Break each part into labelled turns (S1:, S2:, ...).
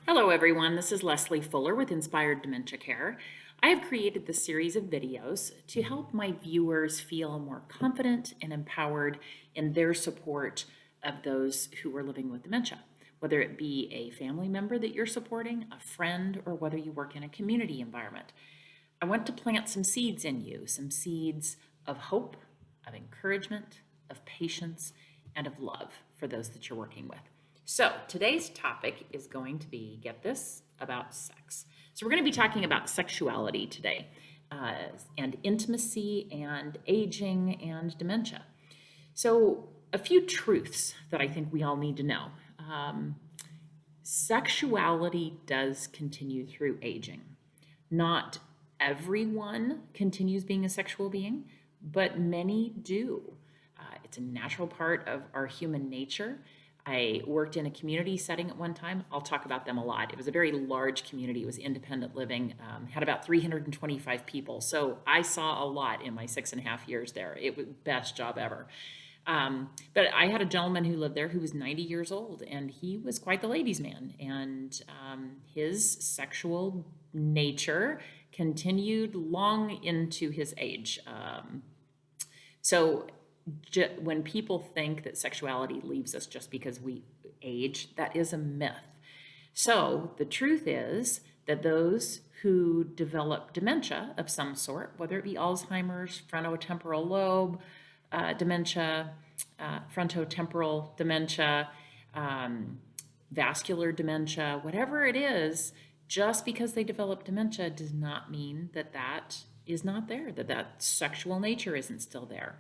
S1: Hello everyone, this is Leslie Fuller with Inspired Dementia Care. I have created this series of videos to help my viewers feel more confident and empowered in their support of those who are living with dementia, whether it be a family member that you're supporting, a friend, or whether you work in a community environment. I want to plant some seeds in you, some seeds of hope, of encouragement, of patience, and of love for those that you're working with. So today's topic is going to be, get this, about sex. So we're going to be talking about sexuality today, and intimacy and aging and dementia. So a few truths that I think we all need to know. Sexuality does continue through aging. Not everyone continues being a sexual being, but many do. It's a natural part of our human nature. I worked in a community setting at one time. I'll talk about them a lot. It was a very large community. It was independent living, had about 325 people. So I saw a lot in my 6.5 years there. It was the best job ever. But I had a gentleman who lived there who was 90 years old, and he was quite the ladies' man. And his sexual nature continued long into his age. So when people think that sexuality leaves us just because we age, that is a myth. So the truth is that those who develop dementia of some sort, whether it be Alzheimer's, frontotemporal lobe dementia, frontotemporal dementia, vascular dementia, whatever it is, just because they develop dementia does not mean that that is not there, that sexual nature isn't still there.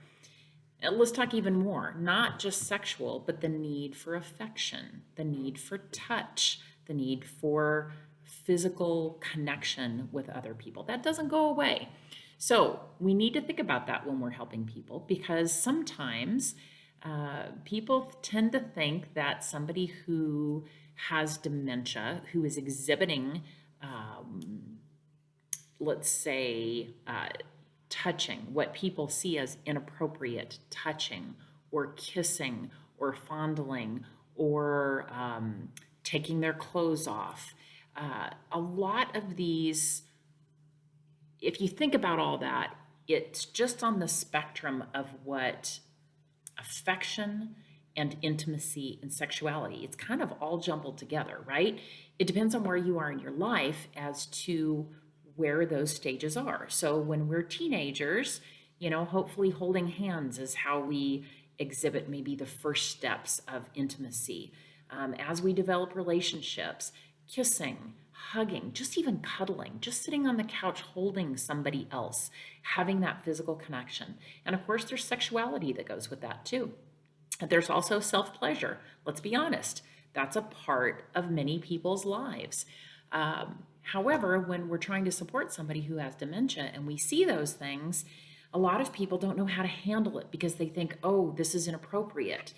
S1: And let's talk even more, not just sexual, but the need for affection, the need for touch, the need for physical connection with other people. That doesn't go away. So we need to think about that when we're helping people, because sometimes people tend to think that somebody who has dementia, who is exhibiting, let's say, touching, what people see as inappropriate touching or kissing or fondling or taking their clothes off. A lot of these, if you think about all that, it's just on the spectrum of what affection and intimacy and sexuality, it's kind of all jumbled together, right? It depends on where you are in your life as to where those stages are. So when we're teenagers, hopefully holding hands is how we exhibit maybe the first steps of intimacy. As we develop relationships, kissing, hugging, just even cuddling, just sitting on the couch holding somebody else, having that physical connection. And of course, there's sexuality that goes with that too. There's also self-pleasure. Let's be honest, that's a part of many people's lives. However, when we're trying to support somebody who has dementia and we see those things, a lot of people don't know how to handle it because they think, oh, this is inappropriate.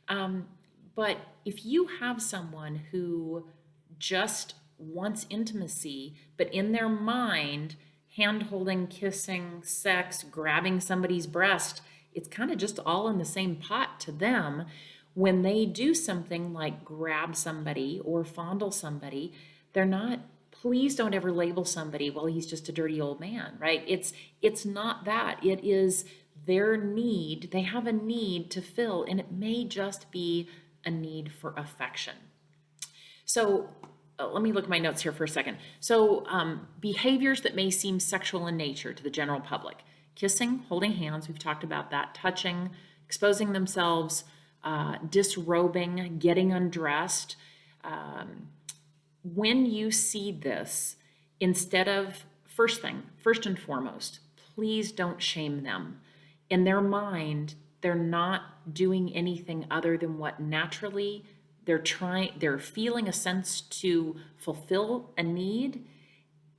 S1: But if you have someone who just wants intimacy, but in their mind, hand-holding, kissing, sex, grabbing somebody's breast, it's kind of just all in the same pot to them. When they do something like grab somebody or fondle somebody, they're not, please don't ever label somebody, well, he's just a dirty old man, right? It's not that. It is their need. They have a need to fill, and it may just be a need for affection. So let me look at my notes here for a second. So behaviors that may seem sexual in nature to the general public: kissing, holding hands, we've talked about that, touching, exposing themselves, disrobing, getting undressed. When you see this, instead of, first and foremost, please don't shame them. In their mind, they're not doing anything other than what naturally they're feeling a sense to fulfill a need,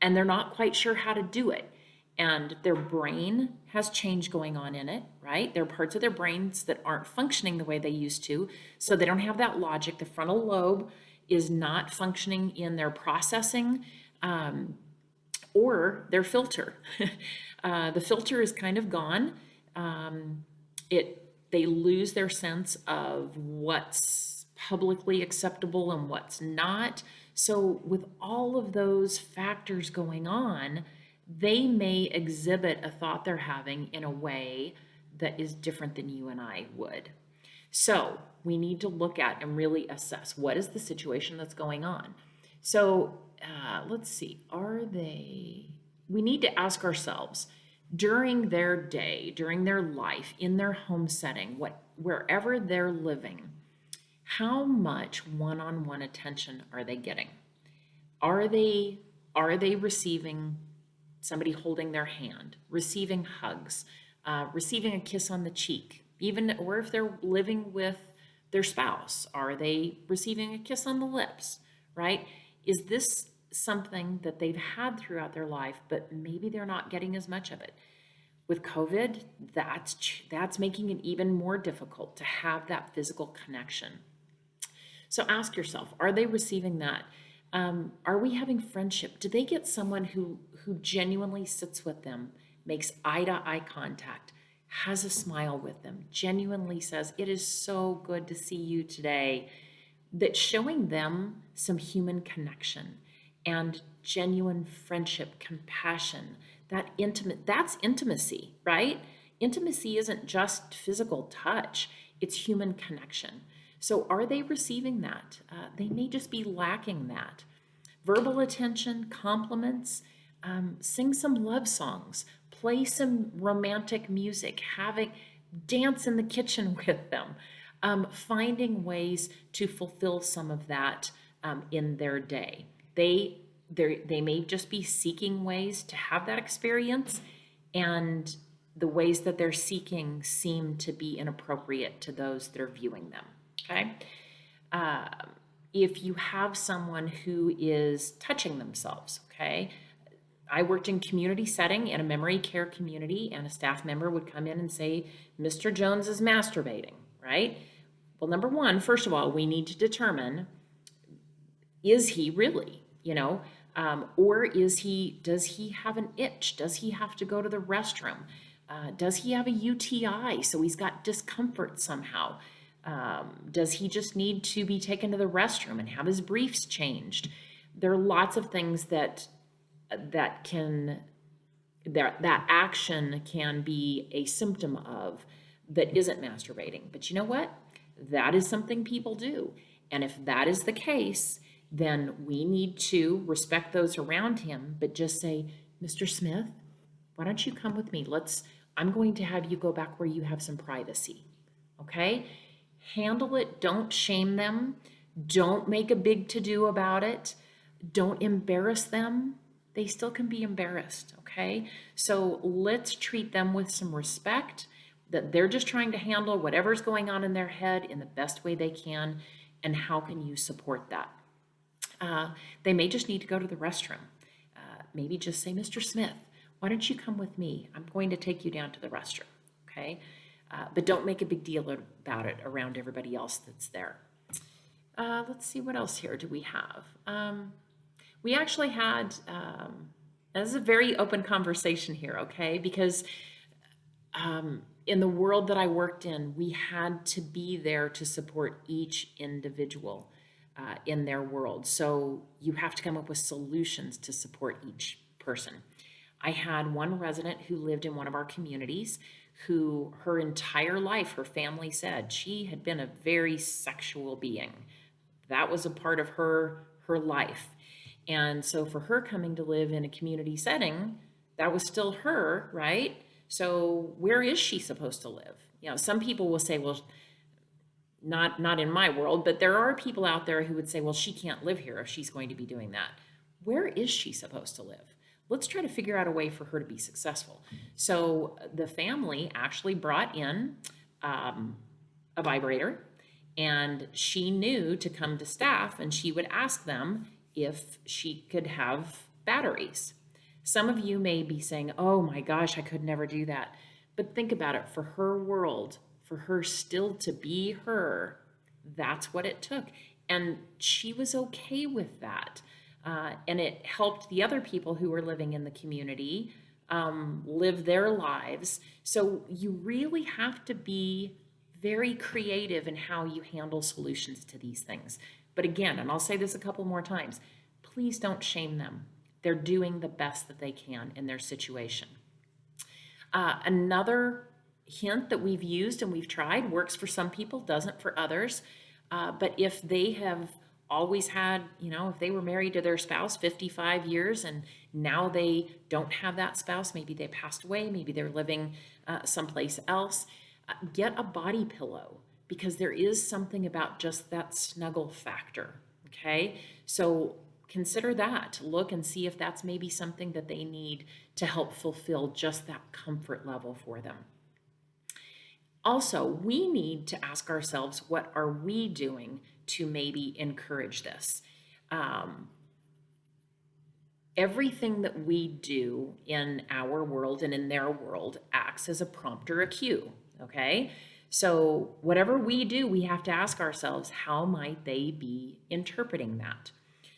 S1: and they're not quite sure how to do it. And their brain has change going on in it, right? There are parts of their brains that aren't functioning the way they used to, so they don't have that logic. The frontal lobe is not functioning in their processing or their filter. The filter is kind of gone. They lose their sense of what's publicly acceptable and what's not. So, with all of those factors going on, they may exhibit a thought they're having in a way that is different than you and I would. So, we need to look at and really assess what is the situation that's going on. So, let's see, we need to ask ourselves during their day, during their life, in their home setting, wherever they're living, how much one-on-one attention are they getting? Are they receiving somebody holding their hand, receiving hugs, receiving a kiss on the cheek, even or if they're living with their spouse, are they receiving a kiss on the lips, right? Is this something that they've had throughout their life, but maybe they're not getting as much of it? With COVID, that's making it even more difficult to have that physical connection. So ask yourself, are they receiving that? Are we having friendship? Do they get someone who genuinely sits with them, makes eye-to-eye contact, has a smile with them, genuinely says, "It is so good to see you today," that showing them some human connection and genuine friendship, compassion, that's intimacy, right? Intimacy isn't just physical touch, it's human connection. So are they receiving that? They may just be lacking that. Verbal attention, compliments, sing some love songs, play some romantic music, dance in the kitchen with them, finding ways to fulfill some of that in their day. They may just be seeking ways to have that experience, and the ways that they're seeking seem to be inappropriate to those that are viewing them. Okay. If you have someone who is touching themselves, okay. I worked in community setting in a memory care community, and a staff member would come in and say, "Mr. Jones is masturbating," right? Well, number one, first of all, we need to determine, is he really, or does he have an itch? Does he have to go to the restroom? Does he have a UTI? So he's got discomfort somehow. Does he just need to be taken to the restroom and have his briefs changed? There are lots of things that action can be a symptom of that isn't masturbating. But you know what? That is something people do. And if that is the case, then we need to respect those around him, but just say, "Mr. Smith, why don't you come with me? I'm going to have you go back where you have some privacy." Okay? Handle it. Don't shame them. Don't make a big to-do about it. Don't embarrass them. They still can be embarrassed, okay? So let's treat them with some respect, that they're just trying to handle whatever's going on in their head in the best way they can, and how can you support that? They may just need to go to the restroom. Maybe just say, "Mr. Smith, why don't you come with me? I'm going to take you down to the restroom," okay? But don't make a big deal about it around everybody else that's there. Let's see, what else here do we have? We actually had, this is a very open conversation here, okay? Because in the world that I worked in, we had to be there to support each individual in their world. So you have to come up with solutions to support each person. I had one resident who lived in one of our communities who her entire life, her family said she had been a very sexual being. That was a part of her life. And so for her coming to live in a community setting, that was still her, right? So where is she supposed to live? Some people will say, well, not in my world, but there are people out there who would say, well, she can't live here if she's going to be doing that. Where is she supposed to live? Let's try to figure out a way for her to be successful. So the family actually brought in a vibrator, and she knew to come to staff, and she would ask them if she could have batteries. Some of you may be saying, "Oh my gosh, I could never do that." But think about it. For her world, for her still to be her, that's what it took. And she was okay with that. And it helped the other people who were living in the community live their lives. So you really have to be very creative in how you handle solutions to these things. But again, and I'll say this a couple more times, please don't shame them. They're doing the best that they can in their situation. Another hint that we've used and we've tried, works for some people, doesn't for others. But if they have always had, if they were married to their spouse 55 years and now they don't have that spouse, maybe they passed away, maybe they're living someplace else, get a body pillow, because there is something about just that snuggle factor. Okay. So consider that. Look and see if that's maybe something that they need to help fulfill just that comfort level for them. Also, we need to ask ourselves, what are we doing to maybe encourage this? Everything that we do in our world and in their world acts as a prompt or a cue, okay? So whatever we do, we have to ask ourselves, how might they be interpreting that?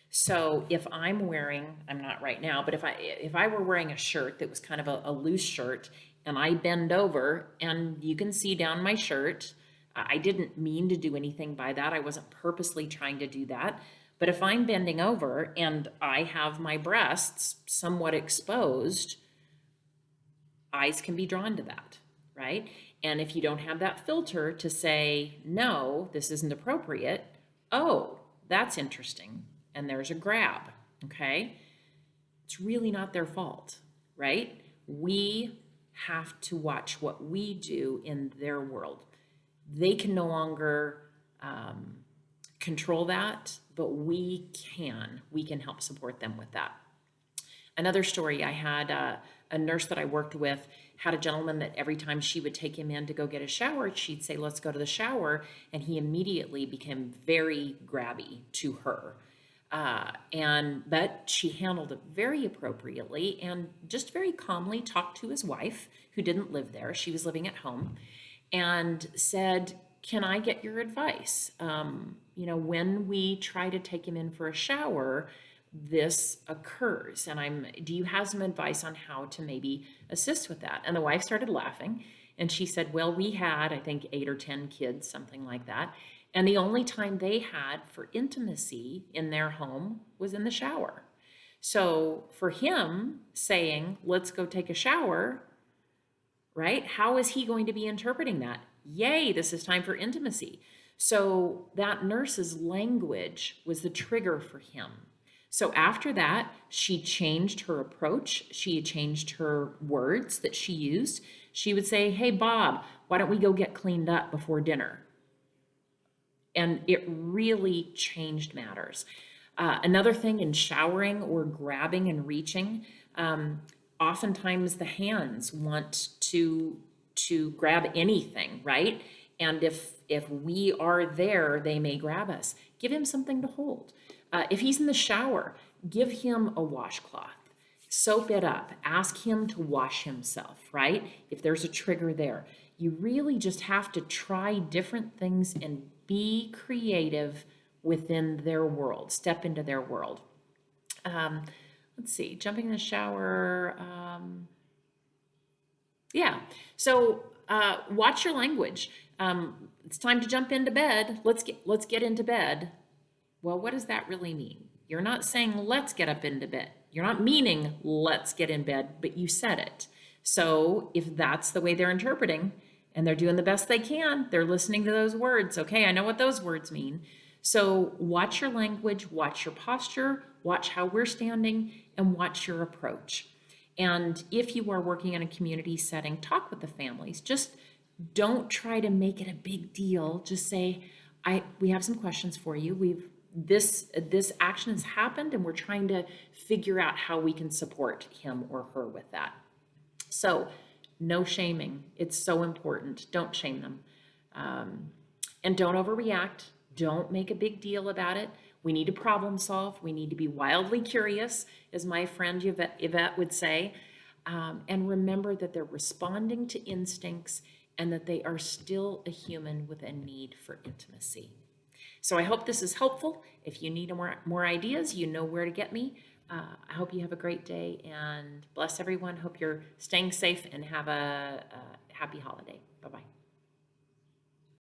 S1: So if I'm not right now, but if I were wearing a shirt that was kind of a loose shirt, and I bend over and you can see down my shirt, I didn't mean to do anything by that. I wasn't purposely trying to do that. But if I'm bending over and I have my breasts somewhat exposed, eyes can be drawn to that, right? And if you don't have that filter to say, no, this isn't appropriate, oh, that's interesting, and there's a grab, okay? It's really not their fault, right? We have to watch what we do in their world. They can no longer control that, but we can. We can help support them with that. Another story, I had a nurse that I worked with had a gentleman that every time she would take him in to go get a shower, she'd say, let's go to the shower. And he immediately became very grabby to her. But she handled it very appropriately and just very calmly talked to his wife, who didn't live there. She was living at home, and said, can I get your advice? When we try to take him in for a shower, this occurs, and do you have some advice on how to maybe assist with that? And the wife started laughing, and she said, well, we had, I think, 8 or 10 kids, something like that. And the only time they had for intimacy in their home was in the shower. So for him saying, let's go take a shower, right? How is he going to be interpreting that? Yay, this is time for intimacy. So that nurse's language was the trigger for him. So after that, she changed her approach. She changed her words that she used. She would say, hey, Bob, why don't we go get cleaned up before dinner? And it really changed matters. Another thing, in showering or grabbing and reaching, oftentimes the hands want to grab anything, right? And if we are there, they may grab us. Give him something to hold. If he's in the shower, give him a washcloth. Soap it up. Ask him to wash himself, right? If there's a trigger there. You really just have to try different things and be creative within their world. Step into their world. Let's see, jumping in the shower. So watch your language. It's time to jump into bed. Let's get into bed. Well, what does that really mean? You're not saying let's get up into bed. You're not meaning let's get in bed, but you said it. So if that's the way they're interpreting and they're doing the best they can, they're listening to those words. Okay, I know what those words mean. So watch your language, watch your posture, watch how we're standing, and watch your approach. And if you are working in a community setting, talk with the families. Just don't try to make it a big deal. Just say, we have some questions for you. This action has happened, and we're trying to figure out how we can support him or her with that. So no shaming. It's so important. Don't shame them. And don't overreact. Don't make a big deal about it. We need to problem solve. We need to be wildly curious, as my friend Yvette would say. And remember that they're responding to instincts and that they are still a human with a need for intimacy. So I hope this is helpful. If you need more ideas, you know where to get me. I hope you have a great day, and bless everyone. Hope you're staying safe and have a happy holiday. Bye-bye.